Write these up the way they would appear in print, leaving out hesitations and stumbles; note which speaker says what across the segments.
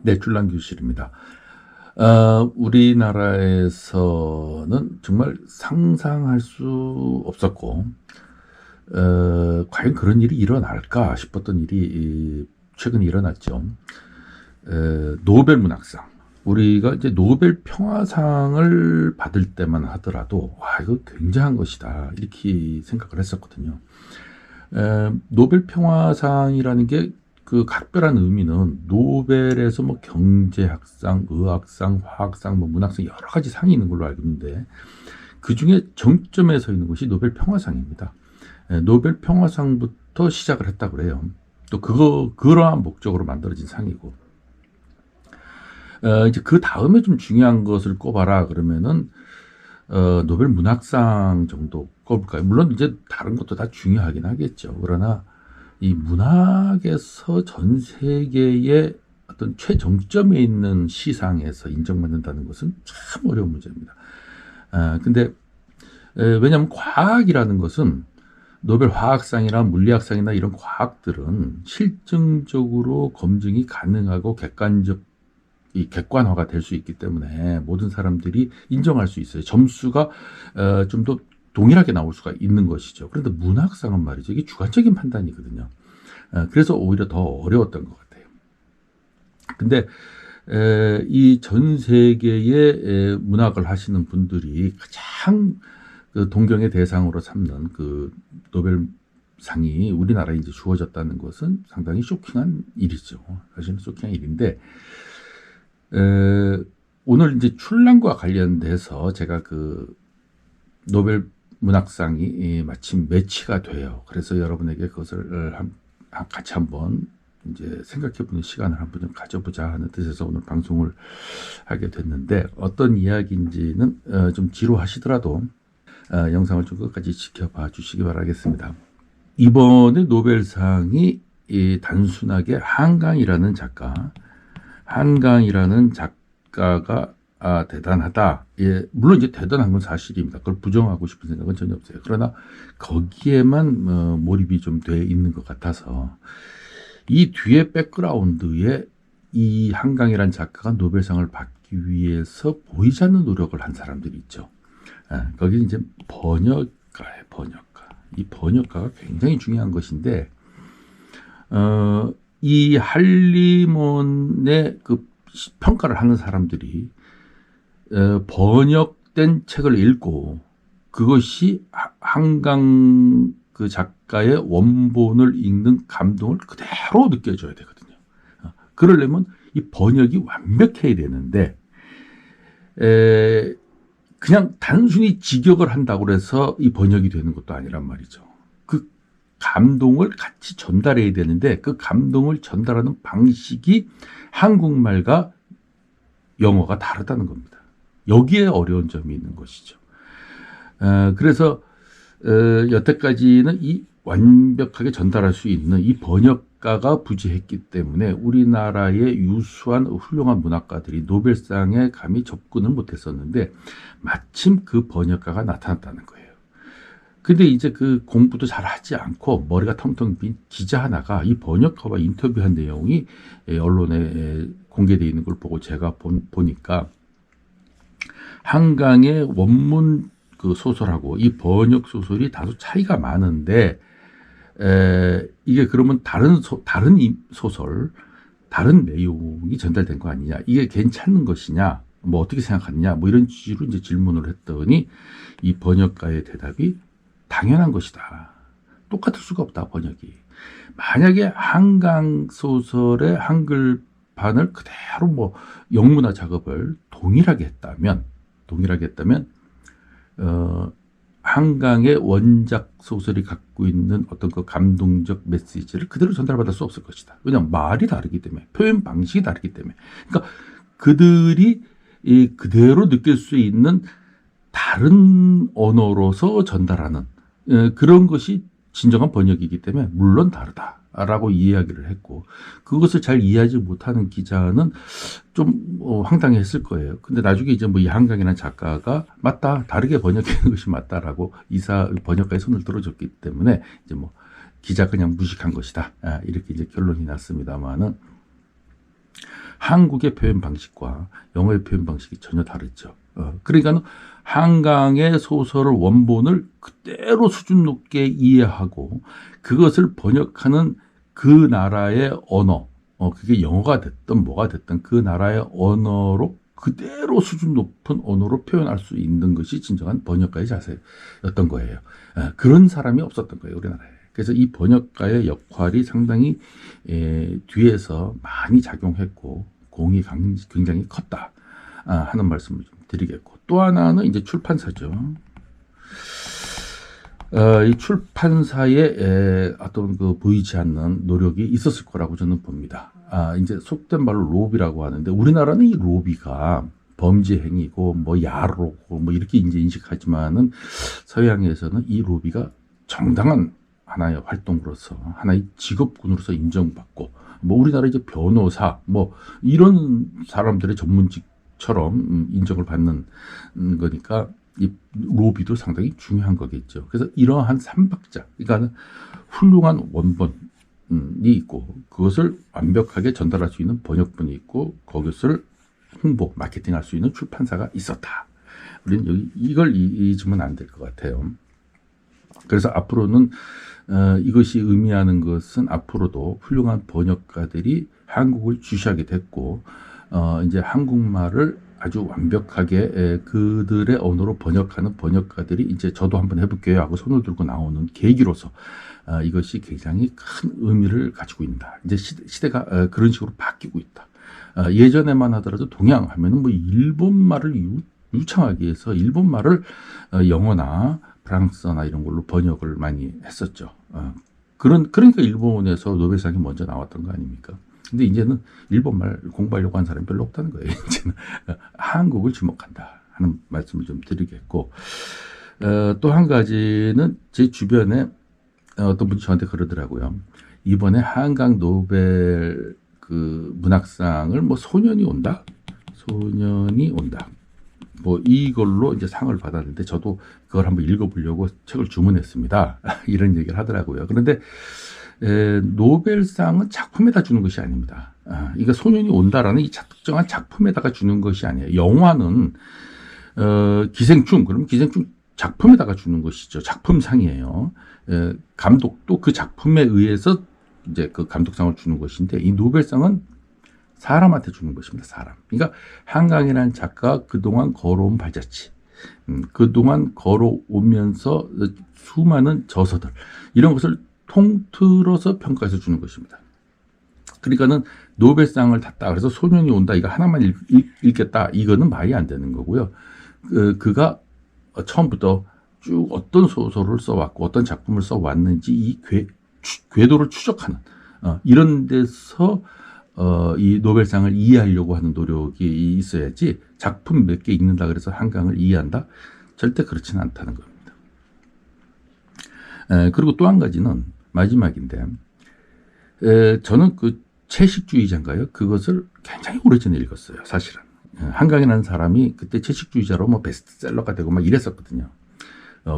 Speaker 1: 네, 출란교실입니다. 우리나라에서는 정말 상상할 수 없었고, 과연 그런 일이 일어날까 싶었던 일이 최근에 일어났죠. 노벨 문학상. 우리가 이제 노벨 평화상을 받을 때만 하더라도, 와, 이거 굉장한 것이다. 이렇게 생각을 했었거든요. 노벨 평화상이라는 게 그 각별한 의미는 노벨에서 뭐 경제학상, 의학상, 화학상, 뭐 문학상 여러 가지 상이 있는 걸로 알고 있는데 그 중에 정점에 서 있는 것이 노벨 평화상입니다. 노벨 평화상부터 시작을 했다고 그래요. 또 그러한 목적으로 만들어진 상이고, 이제 그 다음에 좀 중요한 것을 꼽아라 그러면은 노벨 문학상 정도 꼽을까요? 물론 이제 다른 것도 다 중요하긴 하겠죠. 그러나 이 문학에서 전 세계의 어떤 최정점에 있는 시상에서 인정받는다는 것은 참 어려운 문제입니다. 근데 왜냐하면 과학이라는 것은 노벨 화학상이나 물리학상이나 이런 과학들은 실증적으로 검증이 가능하고 객관화가 될 수 있기 때문에 모든 사람들이 인정할 수 있어요. 점수가 좀 더 동일하게 나올 수가 있는 것이죠. 그런데 문학상은 말이죠. 이게 주관적인 판단이거든요. 그래서 오히려 더 어려웠던 것 같아요. 근데 이 전 세계의 문학을 하시는 분들이 가장 그 동경의 대상으로 삼는 그 노벨상이 우리나라에 이제 주어졌다는 것은 상당히 쇼킹한 일이죠. 사실은 쇼킹한 일인데, 오늘 이제 출란과 관련돼서 제가 그 노벨 문학상이 마침 매치가 돼요. 그래서 여러분에게 그것을 같이 한번 이제 생각해보는 시간을 한번 좀 가져보자 하는 뜻에서 오늘 방송을 하게 됐는데, 어떤 이야기인지는 좀 지루하시더라도 영상을 좀 끝까지 지켜봐 주시기 바라겠습니다. 이번에 노벨상이 단순하게 한강이라는 작가가 대단하다. 예, 물론 이제 대단한 건 사실입니다. 그걸 부정하고 싶은 생각은 전혀 없어요. 그러나 거기에만 몰입이 좀 돼 있는 것 같아서 이 뒤에 백그라운드에 이 한강이라는 작가가 노벨상을 받기 위해서 보이지 않는 노력을 한 사람들이 있죠. 거기 이제 번역가예요, 번역가. 이 번역가가 굉장히 중요한 것인데, 이 한리몬의 그 평가를 하는 사람들이 번역된 책을 읽고 그것이 한강 그 작가의 원본을 읽는 감동을 그대로 느껴줘야 되거든요. 그러려면 이 번역이 완벽해야 되는데, 그냥 단순히 직역을 한다고 해서 이 번역이 되는 것도 아니란 말이죠. 그 감동을 같이 전달해야 되는데 그 감동을 전달하는 방식이 한국말과 영어가 다르다는 겁니다. 여기에 어려운 점이 있는 것이죠. 그래서 여태까지는 이 완벽하게 전달할 수 있는 이 번역가가 부재했기 때문에 우리나라의 유수한 훌륭한 문학가들이 노벨상에 감히 접근을 못했었는데, 마침 그 번역가가 나타났다는 거예요. 근데 이제 그 공부도 잘 하지 않고 머리가 텅텅 빈 기자 하나가 이 번역가와 인터뷰한 내용이 언론에 공개되어 있는 걸 보고 제가 보니까 한강의 원문 그 소설하고 이 번역 소설이 다소 차이가 많은데, 이게 그러면 다른 소설, 다른 내용이 전달된 거 아니냐, 이게 괜찮은 것이냐, 뭐 어떻게 생각하느냐, 뭐 이런 취지로 이제 질문을 했더니 이 번역가의 대답이 당연한 것이다. 똑같을 수가 없다, 번역이. 만약에 한강 소설의 한글판을 그대로 뭐 영문화 작업을 동일하게 했다면 한강의 원작 소설이 갖고 있는 어떤 그 감동적 메시지를 그대로 전달받을 수 없을 것이다. 왜냐하면 말이 다르기 때문에, 표현 방식이 다르기 때문에. 그러니까 그들이 그대로 느낄 수 있는 다른 언어로서 전달하는 그런 것이 진정한 번역이기 때문에 물론 다르다라고 이야기를 했고, 그것을 잘 이해하지 못하는 기자는 좀 황당했을 거예요. 근데 나중에 이제 뭐 이 한강이라는 작가가 맞다, 다르게 번역하는 것이 맞다라고 번역가의 손을 들어줬기 때문에 이제 뭐 기자 그냥 무식한 것이다, 이렇게 이제 결론이 났습니다만은, 한국의 표현 방식과 영어의 표현 방식이 전혀 다르죠. 그러니까 한강의 소설을 원본을 그대로 수준 높게 이해하고 그것을 번역하는 그 나라의 언어, 그게 영어가 됐든 뭐가 됐든 그 나라의 언어로 그대로 수준 높은 언어로 표현할 수 있는 것이 진정한 번역가의 자세였던 거예요. 그런 사람이 없었던 거예요, 우리나라에. 그래서 이 번역가의 역할이 상당히 뒤에서 많이 작용했고 공이 굉장히 컸다 하는 말씀을 좀 드리겠고, 또 하나는 이제 출판사죠. 이 출판사에 어떤 그 보이지 않는 노력이 있었을 거라고 저는 봅니다. 이제 속된 말로 로비라고 하는데, 우리나라는 이 로비가 범죄 행위고 뭐 야로고 뭐 이렇게 이제 인식하지만은, 서양에서는 이 로비가 정당한 하나의 활동으로서 하나의 직업군으로서 인정받고, 뭐 우리나라 이제 변호사 뭐 이런 사람들의 전문직처럼 인정을 받는 거니까 이 로비도 상당히 중요한 거겠죠. 그래서 이러한 삼박자, 그러니까 훌륭한 원본이 있고 그것을 완벽하게 전달할 수 있는 번역본이 있고 그것을 홍보, 마케팅할 수 있는 출판사가 있었다. 우리는 여기 이걸 잊으면 안 될 것 같아요. 그래서 앞으로는 이것이 의미하는 것은 앞으로도 훌륭한 번역가들이 한국을 주시하게 됐고, 이제 한국말을 아주 완벽하게 그들의 언어로 번역하는 번역가들이 이제 저도 한번 해볼게요 하고 손을 들고 나오는 계기로서 이것이 굉장히 큰 의미를 가지고 있다. 이제 시대가 그런 식으로 바뀌고 있다. 예전에만 하더라도 동양 하면은 뭐 일본말을 유창하게 해서 일본말을 영어나 프랑스어나 이런 걸로 번역을 많이 했었죠. 그러니까 일본에서 노벨상이 먼저 나왔던 거 아닙니까? 근데 이제는 일본말 공부하려고 하는 사람이 별로 없다는 거예요. 이제는 한국을 주목한다 하는 말씀을 좀 드리겠고, 또 한 가지는 제 주변에 어떤 분이 저한테 그러더라고요. 이번에 한강 노벨 그 문학상을 뭐 소년이 온다? 뭐 이걸로 이제 상을 받았는데 저도 그걸 한번 읽어보려고 책을 주문했습니다. 이런 얘기를 하더라고요. 그런데 노벨상은 작품에다 주는 것이 아닙니다. 이거 소년이 온다라는 이 특정한 작품에다가 주는 것이 아니에요. 영화는 기생충, 그러면 기생충 작품에다가 주는 것이죠. 작품상이에요. 감독도 그 작품에 의해서 이제 그 감독상을 주는 것인데, 이 노벨상은 사람한테 주는 것입니다. 사람. 그러니까 한강이라는 작가가 그동안 걸어온 발자취, 그동안 걸어오면서 수많은 저서들, 이런 것을 통틀어서 평가해서 주는 것입니다. 그러니까는 노벨상을 탔다 그래서 소년이 온다 이거 하나만 읽겠다 이거는 말이 안 되는 거고요. 그가 처음부터 쭉 어떤 소설을 써왔고 어떤 작품을 써왔는지 이 궤도를 추적하는 이런 데서 이 노벨상을 이해하려고 하는 노력이 있어야지, 작품 몇 개 읽는다 그래서 한강을 이해한다? 절대 그렇지는 않다는 겁니다. 그리고 또 한 가지는 마지막인데, 저는 그 채식주의자인가요? 그것을 굉장히 오래전에 읽었어요, 사실은. 한강이라는 사람이 그때 채식주의자로 뭐 베스트셀러가 되고 막 이랬었거든요.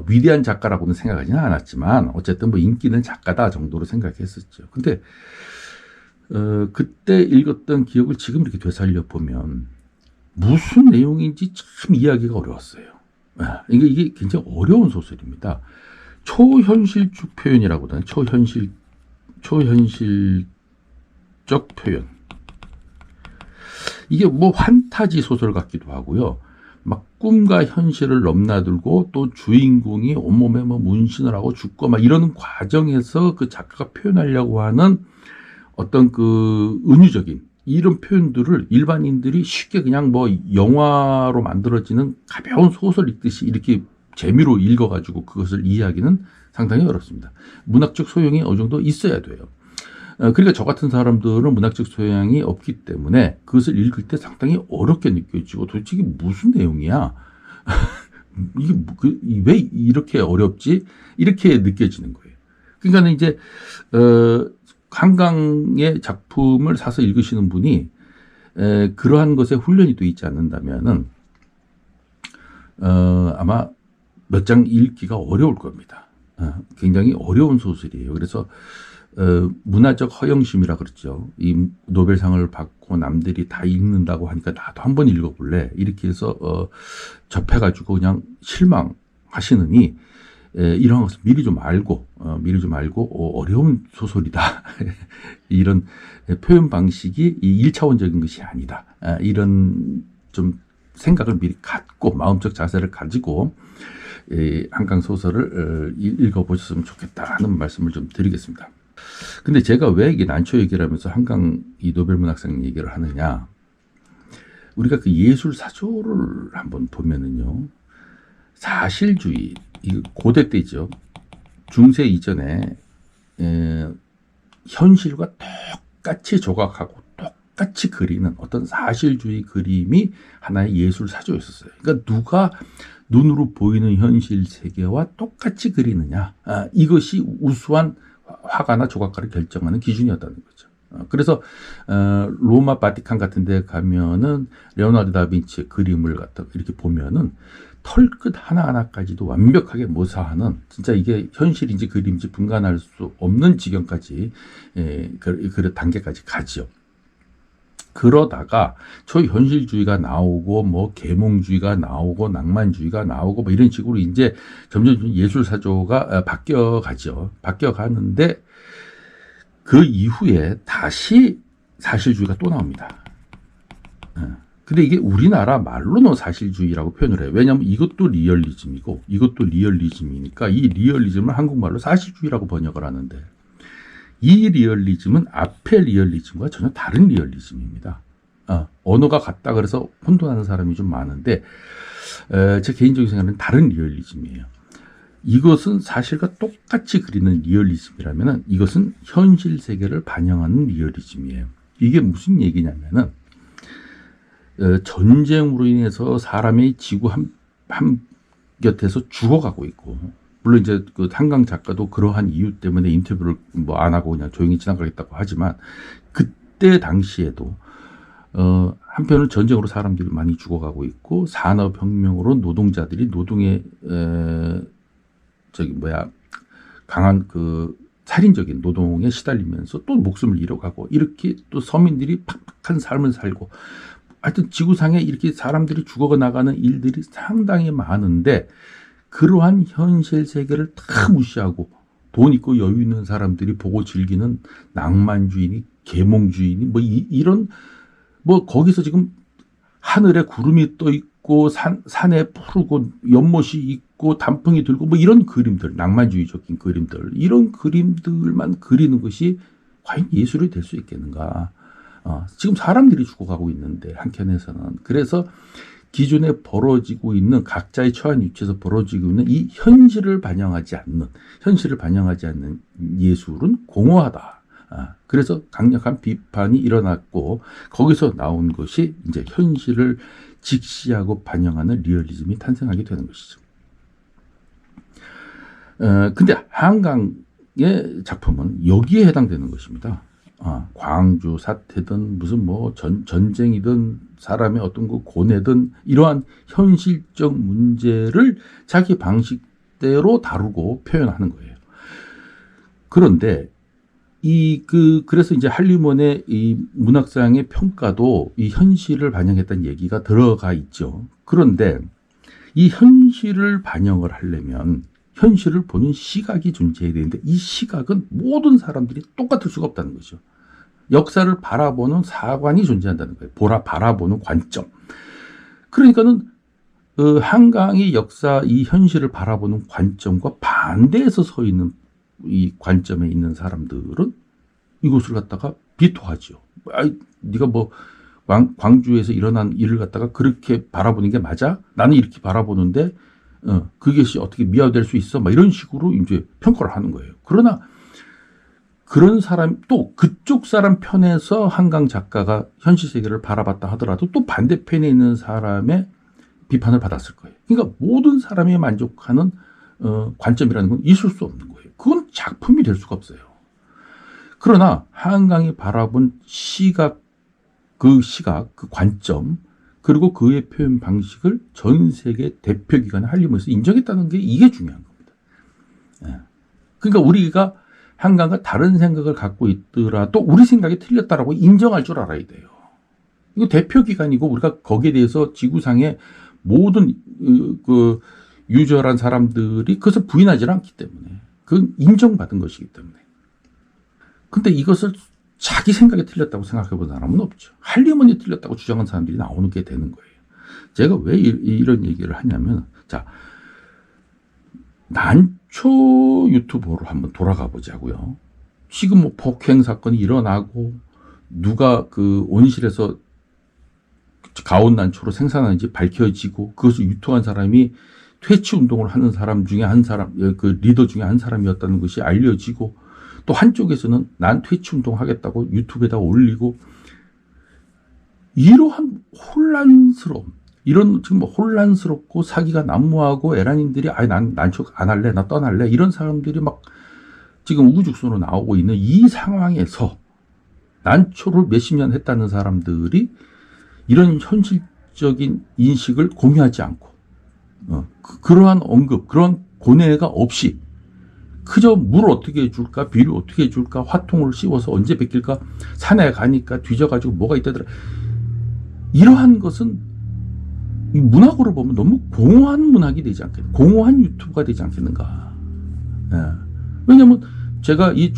Speaker 1: 위대한 작가라고는 생각하지는 않았지만 어쨌든 뭐 인기 있는 작가다 정도로 생각했었죠. 근데 그때 읽었던 기억을 지금 이렇게 되살려 보면 무슨 내용인지 참 이해하기가 어려웠어요. 이게 굉장히 어려운 소설입니다. 초현실적 표현이라고 하잖아요. 초현실적 표현. 이게 뭐 환타지 소설 같기도 하고요. 막 꿈과 현실을 넘나들고 또 주인공이 온몸에 뭐 문신을 하고 죽고 막 이러는 과정에서 그 작가가 표현하려고 하는 어떤 그 은유적인 이런 표현들을 일반인들이 쉽게 그냥 뭐 영화로 만들어지는 가벼운 소설 읽듯이 이렇게 재미로 읽어가지고 그것을 이해하기는 상당히 어렵습니다. 문학적 소양이 어느 정도 있어야 돼요. 그러니까 저 같은 사람들은 문학적 소양이 없기 때문에 그것을 읽을 때 상당히 어렵게 느껴지고 도대체 이게 무슨 내용이야? 이게 왜 이렇게 어렵지? 이렇게 느껴지는 거예요. 그러니까 이제 한강의 작품을 사서 읽으시는 분이 그러한 것에 훈련이 돼 있지 않는다면은 아마 몇 장 읽기가 어려울 겁니다. 굉장히 어려운 소설이에요. 그래서 문화적 허영심이라 그랬죠. 이 노벨상을 받고 남들이 다 읽는다고 하니까 나도 한번 읽어볼래. 이렇게 해서 접해가지고 그냥 실망하시느니 이런 것을 미리 좀 알고 어려운 소설이다. 이런 표현 방식이 이 1차원적인 것이 아니다. 이런 좀 생각을 미리 갖고 마음적 자세를 가지고 한강 소설을 읽어보셨으면 좋겠다는 말씀을 좀 드리겠습니다. 근데 제가 왜 이게 난초 얘기를 하면서 한강 이 노벨문학상 얘기를 하느냐. 우리가 그 예술 사조를 한번 보면은요. 사실주의, 이 고대 때죠. 중세 이전에 현실과 똑같이 조각하고 똑같이 그리는 어떤 사실주의 그림이 하나의 예술 사조였었어요. 그러니까 누가 눈으로 보이는 현실 세계와 똑같이 그리느냐. 이것이 우수한 화가나 조각가를 결정하는 기준이었다는 거죠. 그래서 로마 바티칸 같은 데 가면은 레오나르도 다빈치의 그림을 갖다 이렇게 보면은 털끝 하나하나까지도 완벽하게 모사하는, 진짜 이게 현실인지 그림인지 분간할 수 없는 지경까지 그 단계까지 가죠. 그러다가 초현실주의가 나오고 뭐 계몽주의가 나오고 낭만주의가 나오고 뭐 이런 식으로 이제 점점 예술 사조가 바뀌어가죠. 바뀌어가는데 그 이후에 다시 사실주의가 또 나옵니다. 근데 이게 우리나라 말로는 사실주의라고 표현을 해요. 왜냐하면 이것도 리얼리즘이고 이것도 리얼리즘이니까 이 리얼리즘을 한국말로 사실주의라고 번역을 하는데, 이 리얼리즘은 앞의 리얼리즘과 전혀 다른 리얼리즘입니다. 언어가 같다 그래서 혼돈하는 사람이 좀 많은데 제 개인적인 생각은 다른 리얼리즘이에요. 이것은 사실과 똑같이 그리는 리얼리즘이라면 이것은 현실 세계를 반영하는 리얼리즘이에요. 이게 무슨 얘기냐면은 전쟁으로 인해서 사람이 지구 한 곁에서 죽어가고 있고, 물론 이제 그 한강 작가도 그러한 이유 때문에 인터뷰를 뭐 안 하고 그냥 조용히 지나가겠다고 하지만, 그때 당시에도 한편은 전쟁으로 사람들이 많이 죽어가고 있고 산업혁명으로 노동자들이 노동의 강한 그 살인적인 노동에 시달리면서 또 목숨을 잃어가고, 이렇게 또 서민들이 팍팍한 삶을 살고, 하여튼 지구상에 이렇게 사람들이 죽어 나가는 일들이 상당히 많은데, 그러한 현실 세계를 다 무시하고 돈 있고 여유 있는 사람들이 보고 즐기는 낭만주의니 계몽주의니 뭐 이런, 뭐 거기서 지금 하늘에 구름이 떠 있고 산에 푸르고 연못이 있고 단풍이 들고 뭐 이런 그림들, 낭만주의적인 그림들, 이런 그림들만 그리는 것이 과연 예술이 될 수 있겠는가. 지금 사람들이 죽어가고 있는데 한켠에서는. 그래서 기존에 벌어지고 있는 각자의 처한 위치에서 벌어지고 있는 이 현실을 반영하지 않는 예술은 공허하다. 그래서 강력한 비판이 일어났고, 거기서 나온 것이 이제 현실을 직시하고 반영하는 리얼리즘이 탄생하게 되는 것이죠. 근데 한강의 작품은 여기에 해당되는 것입니다. 광주 사태든 무슨 뭐 전쟁이든 사람의 어떤 그 고뇌든 이러한 현실적 문제를 자기 방식대로 다루고 표현하는 거예요. 그런데 그래서 이제 한림원의 이 문학상의 평가도 이 현실을 반영했다는 얘기가 들어가 있죠. 그런데 이 현실을 반영을 하려면 현실을 보는 시각이 존재해야 되는데, 이 시각은 모든 사람들이 똑같을 수가 없다는 거죠. 역사를 바라보는 사관이 존재한다는 거예요. 바라보는 관점. 그러니까는 한강의 역사, 이 현실을 바라보는 관점과 반대에서 서 있는 이 관점에 있는 사람들은 이곳을 갖다가 비토하죠. 네가 뭐 광주에서 일어난 일을 갖다가 그렇게 바라보는 게 맞아? 나는 이렇게 바라보는데 그것이 어떻게 미화될 수 있어? 막 이런 식으로 이제 평가를 하는 거예요. 그러나 그런 사람, 또 그쪽 사람 편에서 한강 작가가 현실 세계를 바라봤다 하더라도 또 반대편에 있는 사람의 비판을 받았을 거예요. 그러니까 모든 사람이 만족하는 관점이라는 건 있을 수 없는 거예요. 그건 작품이 될 수가 없어요. 그러나 한강이 바라본 시각, 그 관점, 그리고 그의 표현 방식을 전 세계 대표기관 한림원에서 인정했다는 게 이게 중요한 겁니다. 그러니까 우리가 한강과 다른 생각을 갖고 있더라도 우리 생각이 틀렸다라고 인정할 줄 알아야 돼요. 이거 대표기관이고 우리가 거기에 대해서 지구상의 모든 그 유저란 사람들이 그것을 부인하지 않기 때문에 그건 인정받은 것이기 때문에. 근데 이것을 자기 생각이 틀렸다고 생각해 본 사람은 없죠. 할리우드이 틀렸다고 주장한 사람들이 나오는 게 되는 거예요. 제가 왜 이런 얘기를 하냐면, 자, 난초 유튜버로 한번 돌아가 보자고요. 지금 뭐 폭행 사건이 일어나고 누가 그 온실에서 가온 난초로 생산하는지 밝혀지고 그것을 유통한 사람이 퇴치 운동을 하는 사람 중에 한 사람, 그 리더 중에 한 사람이었다는 것이 알려지고 또 한쪽에서는 난 퇴치 운동 하겠다고 유튜브에다 올리고 이러한 혼란스러움, 이런 지금 혼란스럽고 사기가 난무하고 에란인들이 난 난초 안 할래, 나 떠날래 이런 사람들이 막 지금 우후죽순으로 나오고 있는 이 상황에서 난초를 몇십 년 했다는 사람들이 이런 현실적인 인식을 공유하지 않고 그러한 언급, 그런 고뇌가 없이 그저 물 어떻게 해줄까, 비료 어떻게 해줄까, 화통을 씌워서 언제 베낄까, 산에 가니까 뒤져가지고 뭐가 있다더라. 이러한 것은 이 문학으로 보면 너무 공허한 문학이 되지 않겠는가, 공허한 유튜브가 되지 않겠는가. 예. 왜냐면 제가 이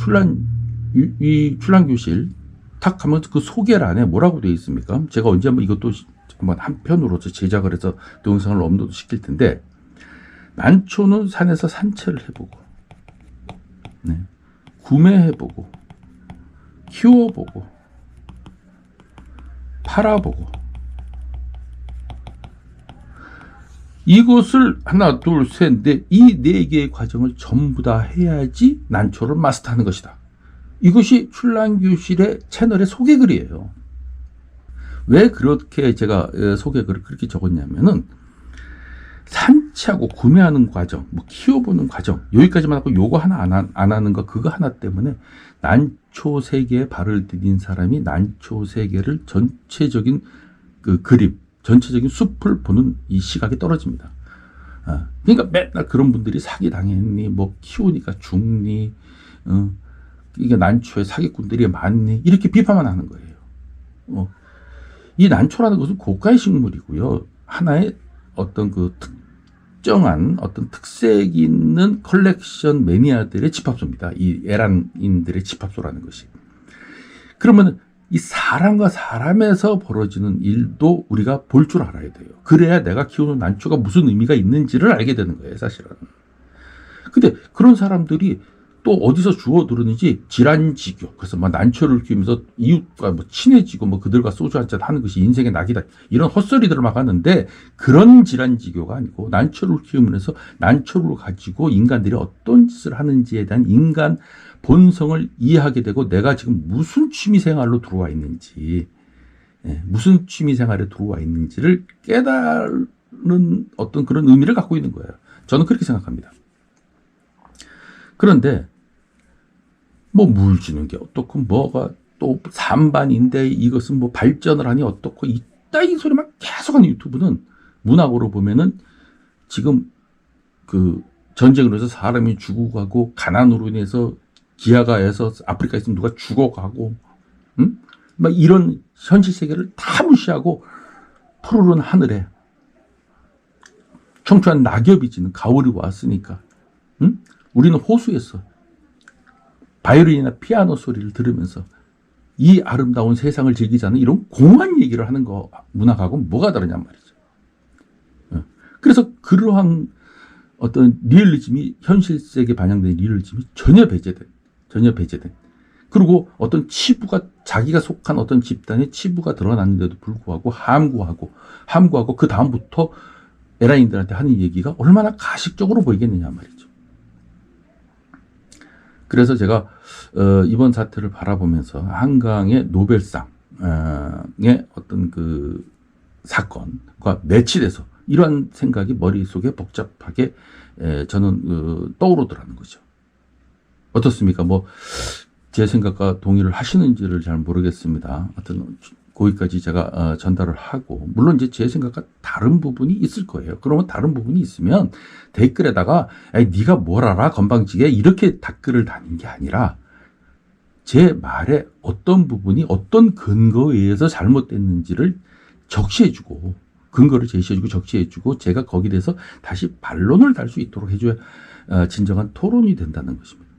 Speaker 1: 출란교실 탁 하면 그 소개란에 뭐라고 되어 있습니까? 제가 언제 한번 이것도 한번 한편으로서 제작을 해서 동영상을 업로드 시킬 텐데, 난초는 산에서 산채를 해보고, 네. 구매해보고, 키워보고, 팔아보고, 이것을 하나, 둘, 셋, 넷, 이 네 개의 과정을 전부 다 해야지 난초를 마스터하는 것이다. 이것이 출란교실의 채널의 소개글이에요. 왜 그렇게 제가 소개글을 그렇게 적었냐면은, 산치하고 구매하는 과정, 뭐 키워보는 과정, 여기까지만 하고 요거 하나 안 하는 거, 그거 하나 때문에 난초 세계에 발을 디딘 사람이 난초 세계를 전체적인 그 그림, 전체적인 숲을 보는 이 시각이 떨어집니다. 그러니까 맨날 그런 분들이 사기 당했니, 뭐 키우니까 죽니, 이게 난초에 사기꾼들이 많니, 이렇게 비판만 하는 거예요. 이 난초라는 것은 고가의 식물이고요. 하나의 어떤 그 특정한 어떤 특색 있는 컬렉션 매니아들의 집합소입니다. 이 에란인들의 집합소라는 것이. 그러면 이 사람과 사람에서 벌어지는 일도 우리가 볼 줄 알아야 돼요. 그래야 내가 키우는 난초가 무슨 의미가 있는지를 알게 되는 거예요, 사실은. 근데 그런 사람들이 또 어디서 주워 들었는지 질환지교. 그래서 막 난초를 키우면서 이웃과 뭐 친해지고 뭐 그들과 소주 한잔 하는 것이 인생의 낙이다. 이런 헛소리들을 막 하는데, 그런 질환지교가 아니고 난초를 키우면서 난초를 가지고 인간들이 어떤 짓을 하는지에 대한 인간 본성을 이해하게 되고, 내가 지금 무슨 취미생활로 들어와 있는지, 무슨 취미생활에 들어와 있는지를 깨달은 어떤 그런 의미를 갖고 있는 거예요. 저는 그렇게 생각합니다. 그런데 뭐 물 주는 게 어떻고, 뭐가 또 산반인데 이것은 뭐 발전을 하니 어떻고, 이따위 소리만 계속하는 유튜브는 문학으로 보면은 지금 그 전쟁으로 해서 사람이 죽어가고, 가난으로 인해서 기아가에서 아프리카에서 누가 죽어가고, 막 이런 현실 세계를 다 무시하고 푸르른 하늘에 청초한 낙엽이 지는 가을이 왔으니까, 우리는 호수에서 바이올린이나 피아노 소리를 들으면서 이 아름다운 세상을 즐기자는 이런 공허한 얘기를 하는 거, 문학하고 뭐가 다르냔 말이죠. 그래서 그러한 어떤 리얼리즘이, 현실 세계에 반영된 리얼리즘이 전혀 배제된. 그리고 어떤 치부가, 자기가 속한 어떤 집단의 치부가 드러났는데도 불구하고 함구하고 그 다음부터 에라인들한테 하는 얘기가 얼마나 가식적으로 보이겠느냐 말이죠. 그래서 제가 이번 사태를 바라보면서 한강의 노벨상의 어떤 그 사건과 매치돼서 이러한 생각이 머릿속에 복잡하게 저는 떠오르더라는 거죠. 어떻습니까? 뭐 제 생각과 동의를 하시는지를 잘 모르겠습니다. 하여튼 거기까지 제가 전달을 하고, 물론 이제 제 생각과 다른 부분이 있을 거예요. 그러면 다른 부분이 있으면 댓글에다가 에이, 네가 뭘 알아 건방지게 이렇게 댓글을 다는 게 아니라 제 말에 어떤 부분이 어떤 근거에 의해서 잘못됐는지를 적시해주고, 근거를 제시해주고 적시해주고, 제가 거기에 대해서 다시 반론을 달 수 있도록 해줘야 진정한 토론이 된다는 것입니다.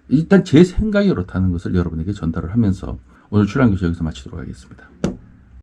Speaker 1: 일단 제 생각이 이렇다는 것을 여러분에게 전달을 하면서 오늘 출연교시 여기서 마치도록 하겠습니다.